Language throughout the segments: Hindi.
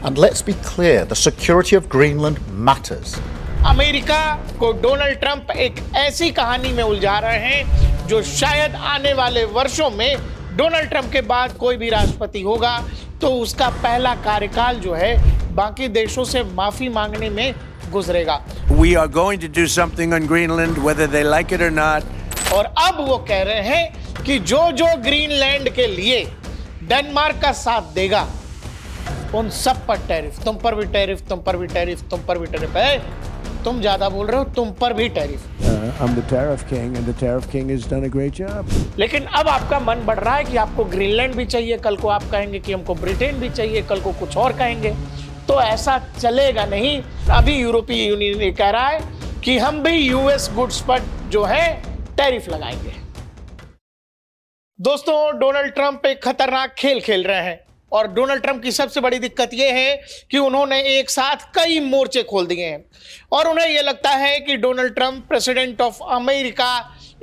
And let's be clear, the security of Greenland matters. America को डोनाल्ड ट्रंप एक ऐसी कहानी में उलझा रहे हैं जो शायद आने वाले वर्षों में डोनाल्ड ट्रंप के बाद कोई भी राष्ट्रपति होगा तो उसका पहला कार्यकाल जो है बाकी देशों से माफी मांगने में गुजरेगा। We are going to do something on Greenland, whether they like it or not. और अब वो कह रहे हैं कि जो जो ग्रीनलैंड के लिए डेनमार्क का साथ देगा उन सब पर टैरिफ, तुम पर भी टैरिफ, तुम पर भी टैरिफ, तुम पर भी टैरिफ है। तुम ज्यादा बोल रहे हो, तुम पर भी tariff. I'm the tariff king and the tariff king has done a great job. लेकिन अब आपका मन बढ़ रहा है कि आपको ग्रीनलैंड भी चाहिए, कल को आप कहेंगे कि हमको ब्रिटेन भी चाहिए, कल को कुछ और कहेंगे, तो ऐसा चलेगा नहीं। अभी यूरोपीय यूनियन ये कह रहा है कि हम भी यूएस गुड्स पर जो है टैरिफ लगाएंगे। दोस्तों, डोनाल्ड ट्रंप एक खतरनाक खेल खेल रहे हैं और डोनाल्ड ट्रंप की सबसे बड़ी दिक्कत यह है कि उन्होंने एक साथ कई मोर्चे खोल दिए हैं और उन्हें यह लगता है कि Donald Trump president of America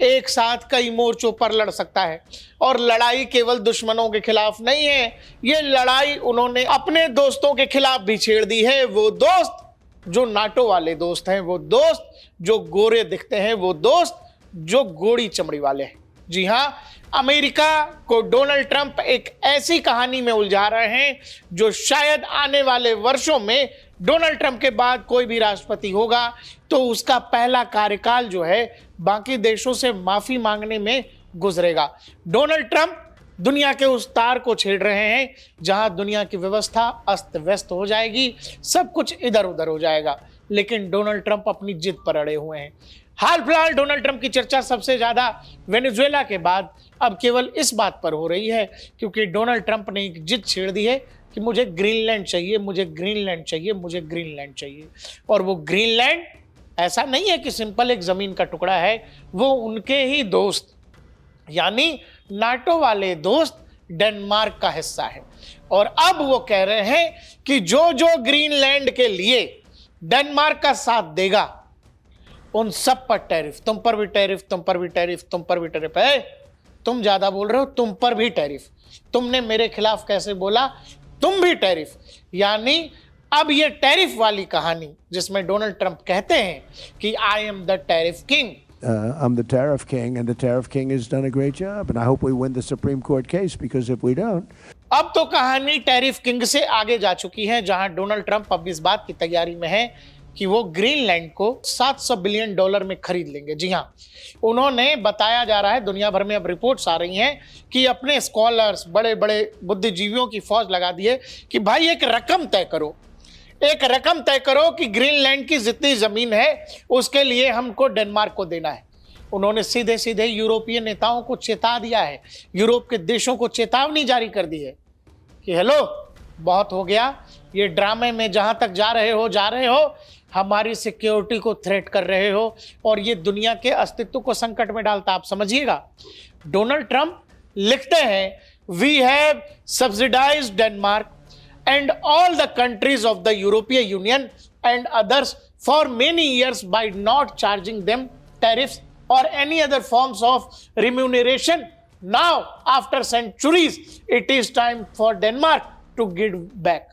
एक साथ कई मोर्चों पर लड़ सकता है। और लड़ाई केवल दुश्मनों के खिलाफ नहीं है, ये लड़ाई उन्होंने अपने दोस्तों के खिलाफ भी छेड़ दी है। वो दोस्त जो नाटो वाले दोस्त हैं, वो दोस्त जो गोरे दिखते हैं, वो दोस्त जो गोरी चमड़ी वाले हैं। जी हाँ, अमेरिका को डोनाल्ड ट्रंप एक ऐसी कहानी में उलझा रहे हैं जो शायद आने वाले वर्षों में डोनाल्ड ट्रंप के बाद कोई भी राष्ट्रपति होगा तो उसका पहला कार्यकाल जो है बाकी देशों से माफी मांगने में गुजरेगा। डोनाल्ड ट्रंप दुनिया के उस तार को छेड़ रहे हैं जहां दुनिया की व्यवस्था अस्त व्यस्त हो जाएगी, सब कुछ इधर उधर हो जाएगा। लेकिन डोनाल्ड ट्रंप अपनी जिद पर अड़े हुए हैं। हाल फिलहाल डोनाल्ड ट्रंप की चर्चा सबसे ज्यादा वेनेजुएला के बाद अब केवल इस बात पर हो रही है क्योंकि डोनाल्ड ट्रंप ने एक जिद छेड़ दी है कि मुझे ग्रीनलैंड चाहिए, मुझे ग्रीनलैंड चाहिए, मुझे ग्रीनलैंड चाहिए। और वो ग्रीनलैंड ऐसा नहीं है कि सिंपल एक जमीन का टुकड़ा है, वो उनके ही दोस्त यानी नाटो वाले दोस्त डेनमार्क का हिस्सा है। और अब वो कह रहे हैं कि जो जो ग्रीनलैंड के लिए डेनमार्क का साथ देगा उन सब पर टैरिफ, तुम पर भी टैरिफ, तुम पर भी टैरिफ, तुम पर भी टैरिफ है। तुम ज्यादा बोल रहे हो, तुम पर भी टैरिफ। तुमने मेरे खिलाफ कैसे बोला, तुम भी टैरिफ। यानी अब ये टैरिफ वाली कहानी जिसमें डोनाल्ड ट्रंप कहते हैं कि I am the tariff king, I'm the tariff king and the tariff king has done a great job and I hope we win the Supreme Court case because if we don't, अब तो कहानी टैरिफ किंग से आगे जा चुकी है जहां डोनाल्ड ट्रंप अब इस बात की तैयारी में है कि वो ग्रीनलैंड को $700 बिलियन में खरीद लेंगे। जी हाँ, उन्होंने बताया जा रहा है, दुनिया भर में अब रिपोर्ट्स आ रही हैं कि अपने स्कॉलर्स, बड़े बड़े बुद्धिजीवियों की फौज लगा दी है कि भाई एक रकम तय करो, एक रकम तय करो कि ग्रीनलैंड की जितनी जमीन है उसके लिए हमको डेनमार्क को देना है। उन्होंने सीधे सीधे यूरोपीय नेताओं को चेता दिया है, यूरोप के देशों को चेतावनी जारी कर दी है कि हेलो, बहुत हो गया, ये ड्रामे में जहां तक जा रहे हो, हमारी सिक्योरिटी को थ्रेट कर रहे हो और ये दुनिया के अस्तित्व को संकट में डालता, आप समझिएगा। डोनाल्ड ट्रंप लिखते हैं, we have subsidised Denmark and all the countries of the European Union and others for many years by not charging them tariffs or any other forms of remuneration. Now, after centuries, it is time for Denmark to give back.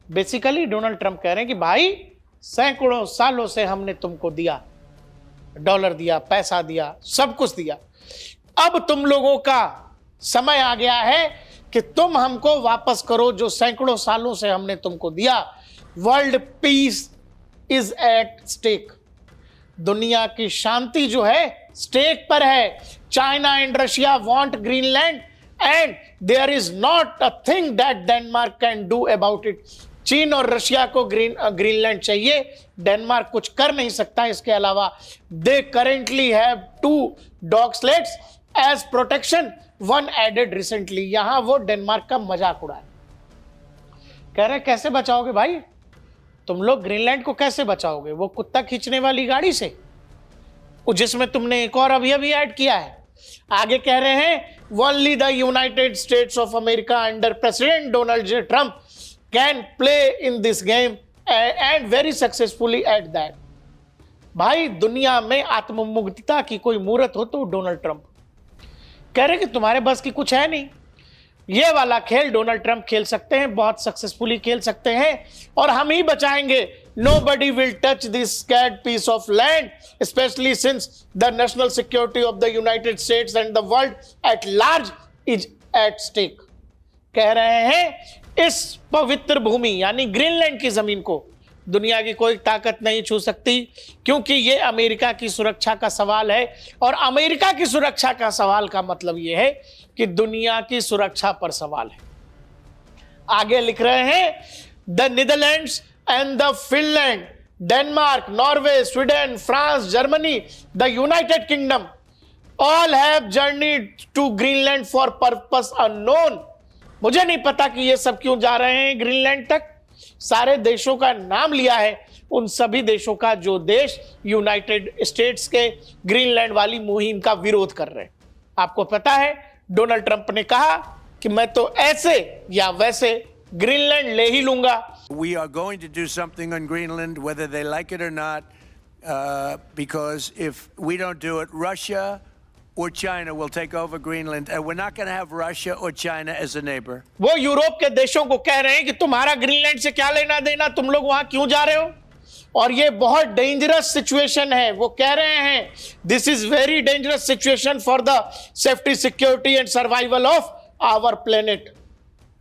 Basically, Donald Trump कह रहे हैं कि भाई सैकड़ों सालों से हमने तुमको दिया, डॉलर दिया, पैसा दिया, सब कुछ दिया, अब तुम लोगों का समय आ गया है कि तुम हमको वापस करो जो सैकड़ों सालों से हमने तुमको दिया। World peace is at stake, दुनिया की शांति जो है स्टेक पर है। China and Russia want Greenland and there is not a thing that Denmark can do about it. चीन और रशिया को ग्रीनलैंड चाहिए, डेनमार्क कुछ कर नहीं सकता इसके अलावा। They currently have 2 dog sleds as protection, one added recently. यहां वो डेनमार्क का मजाक उड़ाए, कह रहे कैसे बचाओगे भाई, तुम लोग ग्रीनलैंड को कैसे बचाओगे, वो कुत्ता खींचने वाली गाड़ी से, जिसमें तुमने एक और अभी ऐड किया है। आगे कह रहे हैं, only the United states of America under president Donald J Trump can play in this game and very successfully at that. भाई दुनिया में आत्ममुग्धता की कोई मूर्त हो तो डोनाल्ड ट्रंप। कह रहे कि तुम्हारे बस की कुछ है नहीं, ये वाला खेल डोनाल्ड ट्रंप खेल सकते हैं, बहुत सक्सेसफुली खेल सकते हैं, और हम ही बचाएंगे। Nobody will touch this scared piece of land, especially since the national security of the United States and the world at large is at stake। कह रहे हैं इस पवित्र भूमि यानी ग्रीनलैंड की जमीन को दुनिया की कोई ताकत नहीं छू सकती, क्योंकि ये अमेरिका की सुरक्षा का सवाल है, और अमेरिका की सुरक्षा का सवाल का मतलब ये है कि दुनिया की सुरक्षा पर सवाल है। आगे लिख रहे हैं, the Netherlands and the Finland, Denmark, Norway, Sweden, France, Germany, the United Kingdom all have journeyed to Greenland for purpose unknown. मुझे नहीं पता कि ये सब क्यों जा रहे हैं ग्रीनलैंड तक। सारे देशों का नाम लिया है, उन सभी देशों का जो देश यूनाइटेड स्टेट्स के ग्रीनलैंड वाली मुहिम का विरोध कर रहे हैं। आपको पता है डोनाल्ड ट्रंप ने कहा कि मैं तो ऐसे या वैसे ग्रीनलैंड ले ही लूंगा। We are going to do something on Greenland, whether they like it or not, because if we don't do it, Russia or China will take over Greenland, and we're not going to have Russia or China as a neighbor. वो यूरोप के देशों को कह रहे हैं कि तुम्हारा ग्रीनलैंड से क्या लेना देना, तुम लोग वहां क्यों जा रहे हो, और ये बहुत डेंजरस सिचुएशन है। वो कह रहे हैं this is very dangerous situation for the safety, security and survival of our planet.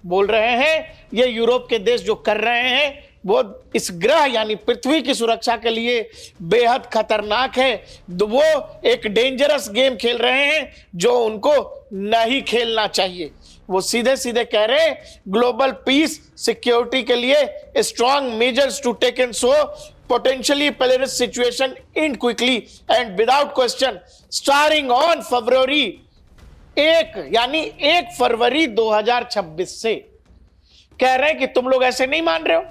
बोल रहे हैं ये यूरोप के देश जो कर रहे हैं वो इस ग्रह यानी पृथ्वी की सुरक्षा के लिए बेहद खतरनाक है। वो एक डेंजरस गेम खेल रहे हैं जो उनको नहीं खेलना चाहिए। वो सीधे सीधे कह रहे हैं ग्लोबल पीस, सिक्योरिटी के लिए strong measures to take in so potentially perilous situation end quickly and without question starting on February 1 यानी 1 फरवरी 2026 से। कह रहे हैं कि तुम लोग ऐसे नहीं मान रहे हो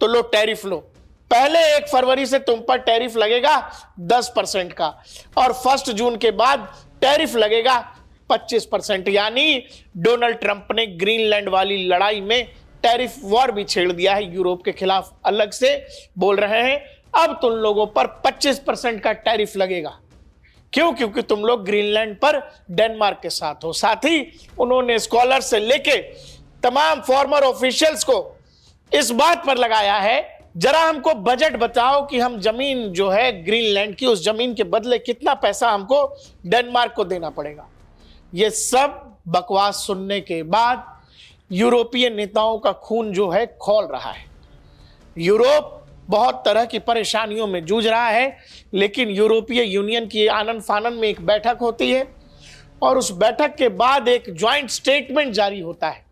तो लो टैरिफ लो। पहले 1 फरवरी से तुम पर टैरिफ लगेगा 10% का, और 1 जून के बाद टैरिफ लगेगा 25%। यानी डोनाल्ड ट्रंप ने ग्रीनलैंड वाली लड़ाई में टैरिफ वॉर भी छेड़ दिया है यूरोप के खिलाफ। अलग से बोल रहे हैं अब तुम लोगों पर 25% का टैरिफ लगेगा। क्यों? क्योंकि तुम लोग ग्रीनलैंड पर डेनमार्क के साथ हो। साथ ही उन्होंने स्कॉलर से लेके तमाम फॉर्मर ऑफिशियल्स को इस बात पर लगाया है जरा हमको बजट बताओ कि हम जमीन जो है ग्रीनलैंड की, उस जमीन के बदले कितना पैसा हमको डेनमार्क को देना पड़ेगा। यह सब बकवास सुनने के बाद यूरोपीय नेताओं का खून जो है खौल रहा है। यूरोप बहुत तरह की परेशानियों में जूझ रहा है, लेकिन यूरोपीय यूनियन की आनन फानन में एक बैठक होती है और उस बैठक के बाद एक ज्वाइंट स्टेटमेंट जारी होता है,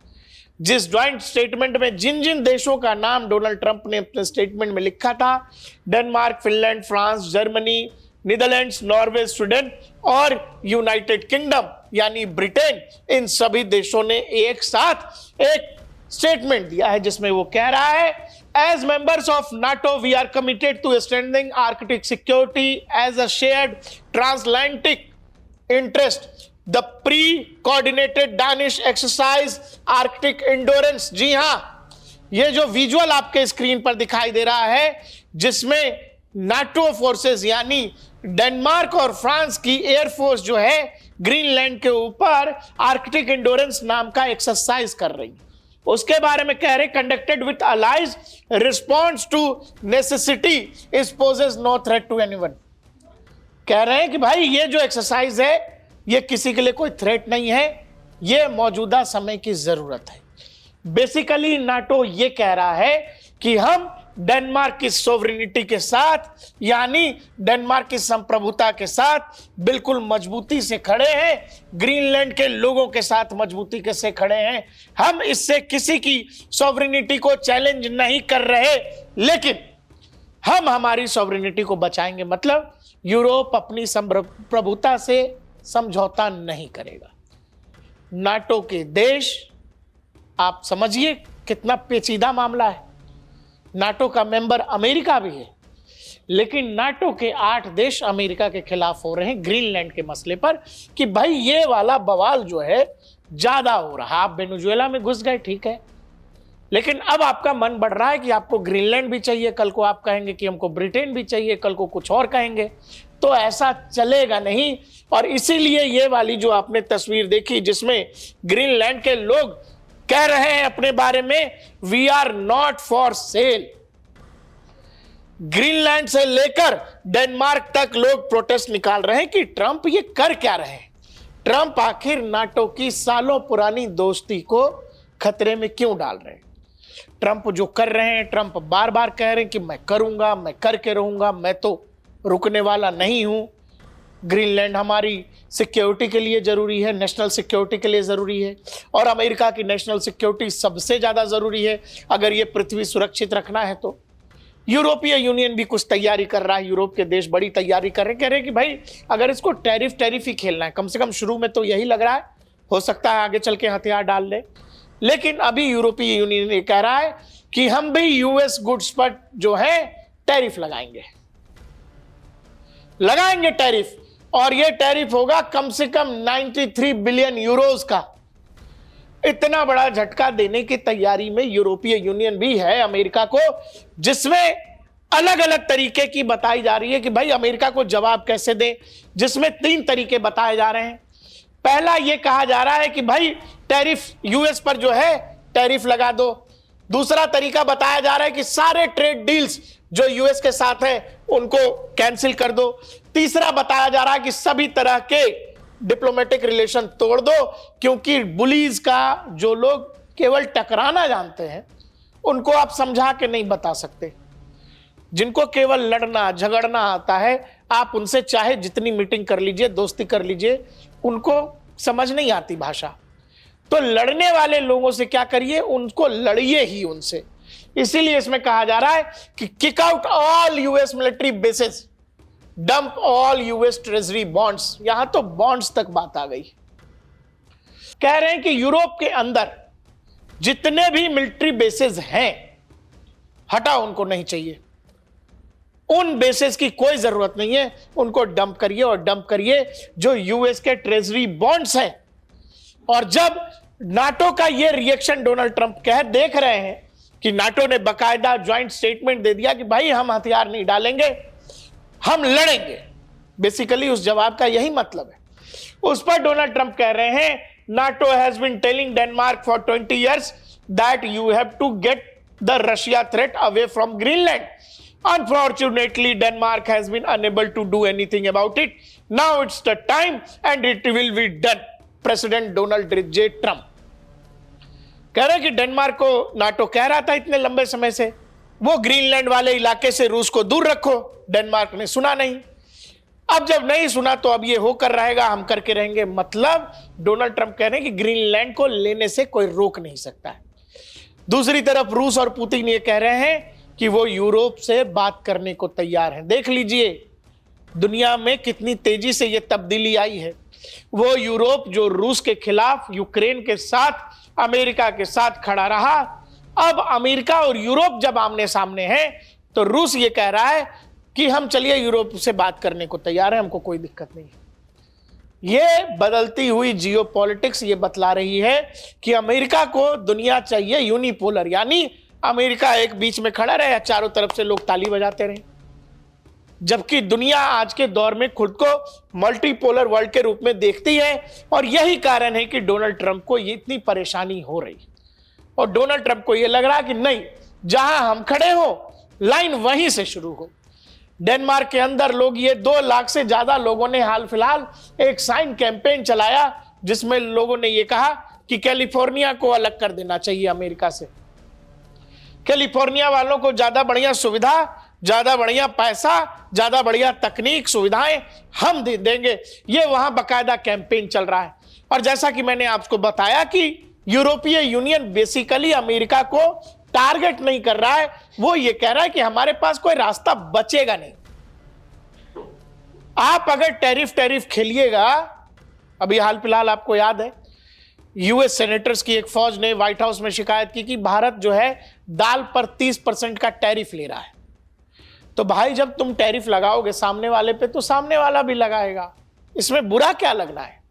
जिस ज्वाइंट स्टेटमेंट में जिन जिन देशों का नाम डोनाल्ड ट्रंप ने अपने स्टेटमेंट में लिखा था, Denmark, Finland, France, Germany, Netherlands, Norway, Sweden और यूनाइटेड किंगडम यानी ब्रिटेन, इन सभी देशों ने एक साथ एक स्टेटमेंट दिया है जिसमें वो कह रहा है as members of NATO we are committed to strengthening Arctic security as a shared transatlantic interest the pre coordinated Danish exercise Arctic endurance. जी हां, ये जो विजुअल आपके स्क्रीन पर दिखाई दे रहा है जिसमें नाटो फोर्सेस यानी डेनमार्क और फ्रांस की एयरफोर्स जो है ग्रीनलैंड के ऊपर आर्कटिक एंडोरेंस नाम का एक्सरसाइज कर रही है, उसके बारे में कह रहे conducted with allies response to necessity is poses no threat to anyone. कह रहे हैं कि भाई ये जो एक्सरसाइज है ये किसी के लिए कोई थ्रेट नहीं है, ये मौजूदा समय की जरूरत है। बेसिकली नाटो ये कह रहा है कि हम डेनमार्क की सोवरेनिटी के साथ यानी डेनमार्क की संप्रभुता के साथ बिल्कुल मजबूती से खड़े हैं, ग्रीनलैंड के लोगों के साथ मजबूती के से खड़े हैं। हम इससे किसी की सोवरेनिटी को चैलेंज नहीं कर रहे, लेकिन हम हमारी सोवरेनिटी को बचाएंगे। मतलब यूरोप अपनी संप्रभुता से समझौता नहीं करेगा। नाटो के देश, आप समझिए कितना पेचीदा मामला है। नाटो का मेंबर अमेरिका भी है, लेकिन नाटो के 8 देश अमेरिका के खिलाफ हो रहे हैं ग्रीनलैंड के मसले पर कि भाई ये वाला बवाल जो है ज्यादा हो रहा। आप वेनेजुएला में घुस गए, ठीक है, लेकिन अब आपका मन बढ़ रहा है कि आपको ग्रीनलैंड भी चाहिए, कल को आप कहेंगे कि हमको ब्रिटेन भी चाहिए, कल को कुछ और कहेंगे। तो ऐसा चलेगा नहीं। और इसीलिए ये वाली जो आपने तस्वीर देखी जिसमें ग्रीनलैंड के लोग कह रहे हैं अपने बारे में, we are not for sale. Greenland से लेकर डेनमार्क तक लोग प्रोटेस्ट निकाल रहे हैं कि ट्रंप ये कर क्या रहे हैं। ट्रंप आखिर नाटो की सालों पुरानी दोस्ती को खतरे में क्यों डाल रहे हैं। ट्रंप जो कर रहे हैं, ट्रंप बार बार कह रहे हैं कि मैं करूंगा, मैं करके रहूंगा, मैं तो रुकने वाला नहीं हूं। ग्रीनलैंड हमारी सिक्योरिटी के लिए जरूरी है, नेशनल सिक्योरिटी के लिए जरूरी है, और अमेरिका की नेशनल सिक्योरिटी सबसे ज्यादा जरूरी है अगर ये पृथ्वी सुरक्षित रखना है तो। यूरोपीय यूनियन भी कुछ तैयारी कर रहा है, यूरोप के देश बड़ी तैयारी कर रहे हैं, कह रहे हैं कि भाई अगर इसको टैरिफ ही खेलना है, कम से कम शुरू में तो यही लग रहा है, हो सकता है आगे चल के हथियार डाल दे। लेकिन अभी यूरोपीय यूनियन ये कह रहा है कि हम भी यूएस गुड्स पर जो है टैरिफ लगाएंगे टैरिफ, और ये टैरिफ होगा कम से कम 93 बिलियन यूरोज का। इतना बड़ा झटका देने की तैयारी में यूरोपीय यूनियन भी है अमेरिका को, जिसमें अलग अलग तरीके की बताई जा रही है कि भाई अमेरिका को जवाब कैसे दें, जिसमें 3 तरीके बताए जा रहे हैं। पहला ये कहा जा रहा है कि भाई टैरिफ यूएस पर जो है टैरिफ लगा दो। दूसरा तरीका बताया जा रहा है कि सारे ट्रेड डील्स जो यूएस के साथ है उनको कैंसिल कर दो। तीसरा बताया जा रहा है कि सभी तरह के डिप्लोमेटिक रिलेशन तोड़ दो, क्योंकि बुलीज का जो लोग केवल टकराना जानते हैं उनको आप समझा के नहीं बता सकते। जिनको केवल लड़ना झगड़ना आता है, आप उनसे चाहे जितनी मीटिंग कर लीजिए, दोस्ती कर लीजिए, उनको समझ नहीं आती भाषा। तो लड़ने वाले लोगों से क्या करिए, उनको लड़िए ही उनसे। इसीलिए इसमें कहा जा रहा है कि kick out all US military bases, dump all US treasury bonds. यहां तो बॉन्ड्स तक बात आ गई। कह रहे हैं कि यूरोप के अंदर जितने भी मिलिट्री बेसेस हैं हटा, उनको नहीं चाहिए, उन बेसेस की कोई जरूरत नहीं है, उनको डंप करिए, और डंप करिए जो यूएस के ट्रेजरी बॉन्ड्स हैं। और जब नाटो का यह रिएक्शन डोनाल्ड ट्रंप देख रहे हैं कि नाटो ने बकायदा ज्वाइंट स्टेटमेंट दे दिया कि भाई हम हथियार नहीं डालेंगे, हम लड़ेंगे, बेसिकली उस जवाब का यही मतलब है। उस पर डोनाल्ड ट्रंप कह रहे हैं, NATO has been telling Denmark for 20 years that you have to get the Russia threat away from Greenland. Unfortunately, Denmark has been unable to do anything about it. Now it's the time and it will be done. President Donald J. Trump कह रहे कि डेनमार्क को नाटो कह रहा था इतने लंबे समय से, वो ग्रीनलैंड वाले इलाके से रूस को दूर रखो। डेनमार्क ने सुना नहीं। अब जब नहीं सुना तो अब ये होकर रहेगा, हम करके रहेंगे। मतलब डोनाल्ड ट्रंप कह रहे हैं कि ग्रीनलैंड को लेने से कोई रोक नहीं सकता है। दूसरी तरफ रूस और पुतिन ये कह रहे हैं कि वो यूरोप से बात करने को तैयार हैं। देख लीजिए दुनिया में कितनी तेजी से ये तब्दीली आई है। वो यूरोप जो रूस के खिलाफ, यूक्रेन के साथ, अमेरिका के साथ खड़ा रहा, अब अमेरिका और यूरोप जब आमने सामने हैं तो रूस ये कह रहा है कि हम चलिए यूरोप से बात करने को तैयार है, हमको कोई दिक्कत नहीं है। ये बदलती हुई जियोपॉलिटिक्स ये बतला रही है कि अमेरिका को दुनिया चाहिए यूनिपोलर, यानी अमेरिका एक बीच में खड़ा रहे, चारों तरफ से लोग ताली बजाते रहे। जबकि दुनिया आज के दौर में खुद को मल्टीपोलर वर्ल्ड के रूप में देखती है, और यही कारण है कि डोनाल्ड ट्रंप को ये इतनी परेशानी हो रही। और डोनाल्ड ट्रंप को ये लग रहा है कि नहीं, जहां हम खड़े हो लाइन वहीं से शुरू हो। डेनमार्क के अंदर लोग, ये 2 लाख से ज्यादा लोगों ने हाल फिलहाल एक साइन कैंपेन चलाया जिसमें लोगों ने ये कहा कि कैलिफोर्निया को अलग कर देना चाहिए अमेरिका से। कैलिफोर्निया वालों को ज्यादा बढ़िया सुविधा, ज्यादा बढ़िया पैसा, ज्यादा बढ़िया तकनीक सुविधाएं हम दे देंगे। ये वहां बकायदा कैंपेन चल रहा है। और जैसा कि मैंने आपको बताया कि यूरोपीय यूनियन बेसिकली अमेरिका को टारगेट नहीं कर रहा है, वो ये कह रहा है कि हमारे पास कोई रास्ता बचेगा नहीं। आप अगर टैरिफ खेलिएगा, अभी हाल फिलहाल आपको याद है यूएस सेनेटर्स की एक फौज ने व्हाइट हाउस में शिकायत की कि भारत जो है दाल पर 30% का टैरिफ ले रहा है। तो भाई जब तुम टैरिफ लगाओगे सामने वाले पे, तो सामने वाला भी लगाएगा, इसमें बुरा क्या लगना है।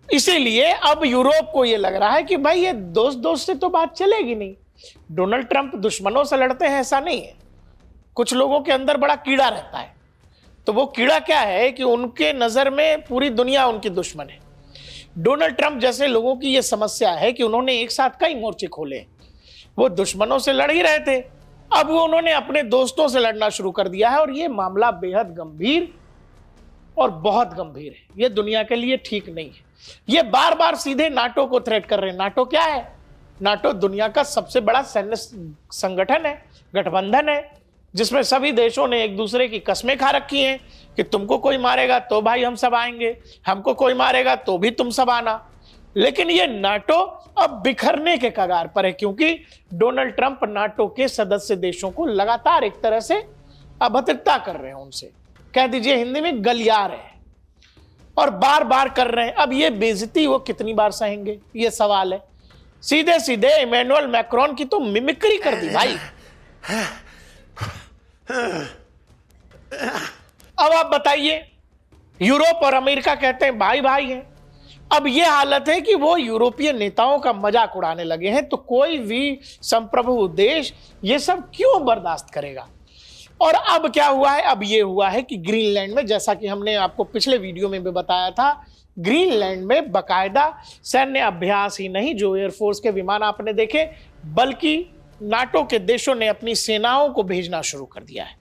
इसीलिए अब यूरोप को यह लग रहा है कि भाई ये दोस्त से तो बात चलेगी नहीं। डोनाल्ड ट्रंप दुश्मनों से लड़ते हैं ऐसा नहीं है, कुछ लोगों के अंदर बड़ा कीड़ा रहता है। तो वो कीड़ा क्या है कि उनके नजर में पूरी दुनिया उनकी दुश्मन है। डोनाल्ड ट्रंप जैसे लोगों की ये समस्या है कि उन्होंने एक साथ कई मोर्चे खोले। वो दुश्मनों से लड़ ही रहे थे, अब वो उन्होंने अपने दोस्तों से लड़ना शुरू कर दिया है। और ये मामला बेहद गंभीर और बहुत गंभीर है। ये दुनिया के लिए ठीक नहीं है। ये बार बार सीधे नाटो को थ्रेट कर रहे हैं। नाटो क्या है? नाटो दुनिया का सबसे बड़ा सैन्य संगठन है, गठबंधन है, जिसमें सभी देशों ने एक दूसरे की कस्में खा रखी हैं कि तुमको कोई मारेगा तो भाई हम सब आएंगे, हमको कोई मारेगा तो भी तुम सब आना। लेकिन ये नाटो अब बिखरने के कगार पर है, क्योंकि डोनाल्ड ट्रंप नाटो के सदस्य देशों को लगातार एक तरह से अभद्रता कर रहे हैं, उनसे कह दीजिए हिंदी में गलियार है, और बार बार कर रहे हैं। अब ये बेइज्जती वो कितनी बार सहेंगे, ये सवाल है। सीधे सीधे इमैनुअल मैक्रोन की तो मिमिक्री कर दी भाई। अब आप बताइए, यूरोप और अमेरिका कहते हैं भाई भाई हैं। अब यह हालत है कि वो यूरोपीय नेताओं का मजाक उड़ाने लगे हैं, तो कोई भी संप्रभु देश ये सब क्यों बर्दाश्त करेगा। और अब क्या हुआ है? अब ये हुआ है कि ग्रीनलैंड में, जैसा कि हमने आपको पिछले वीडियो में भी बताया था, ग्रीनलैंड में बकायदा सैन्य अभ्यास ही नहीं, जो एयरफोर्स के विमान आपने देखे, बल्कि नाटो के देशों ने अपनी सेनाओं को भेजना शुरू कर दिया है।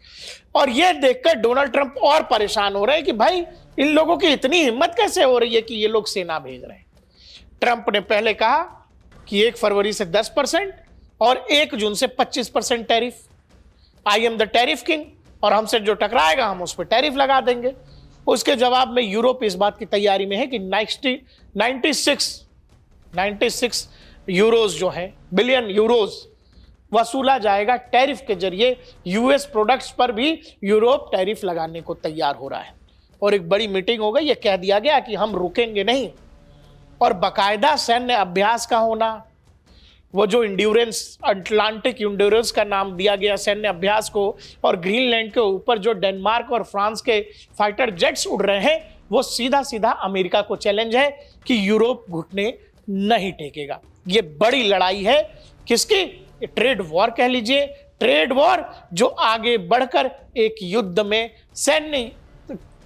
और यह देखकर डोनाल्ड ट्रंप और परेशान हो रहे हैं कि भाई इन लोगों की इतनी हिम्मत कैसे हो रही है कि ये लोग सेना भेज रहे हैं। ट्रंप ने पहले कहा कि 1 फरवरी से 10% और 1 जून से 25% tariff, I am the tariff king, और हमसे जो टकराएगा हम उस पर टैरिफ लगा देंगे। उसके जवाब में यूरोप इस बात की तैयारी में है कि 96 यूरोज जो है, बिलियन यूरोज वसूला जाएगा टैरिफ के जरिए। यूएस प्रोडक्ट्स पर भी यूरोप टैरिफ लगाने को तैयार हो रहा है। और एक बड़ी मीटिंग हो गई, यह कह दिया गया कि हम रुकेंगे नहीं। और बाकायदा सैन्य अभ्यास का होना, वो जो इंड्योरेंस, अटलांटिक इंड्योरेंस का नाम दिया गया सैन्य अभ्यास को, और ग्रीनलैंड के ऊपर जो डेनमार्क और फ्रांस के फाइटर जेट्स उड़ रहे हैं, वो सीधा सीधा अमेरिका को चैलेंज है कि यूरोप घुटने नहीं टेकेगा। ये बड़ी लड़ाई है किसकी? ट्रेड वॉर कह लीजिए, ट्रेड वॉर जो आगे बढ़कर एक युद्ध में, सैन्य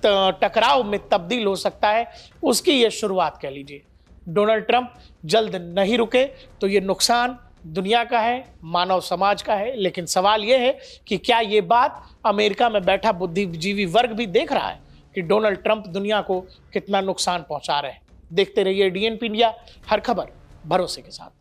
टकराव में तब्दील हो सकता है, उसकी ये शुरुआत कह लीजिए। डोनाल्ड ट्रंप जल्द नहीं रुके तो ये नुकसान दुनिया का है, मानव समाज का है। लेकिन सवाल ये है कि क्या ये बात अमेरिका में बैठा बुद्धिजीवी वर्ग भी देख रहा है कि डोनाल्ड ट्रंप दुनिया को कितना नुकसान पहुंचा रहे हैं। देखते रहिए DNP इंडिया, हर खबर भरोसे के साथ।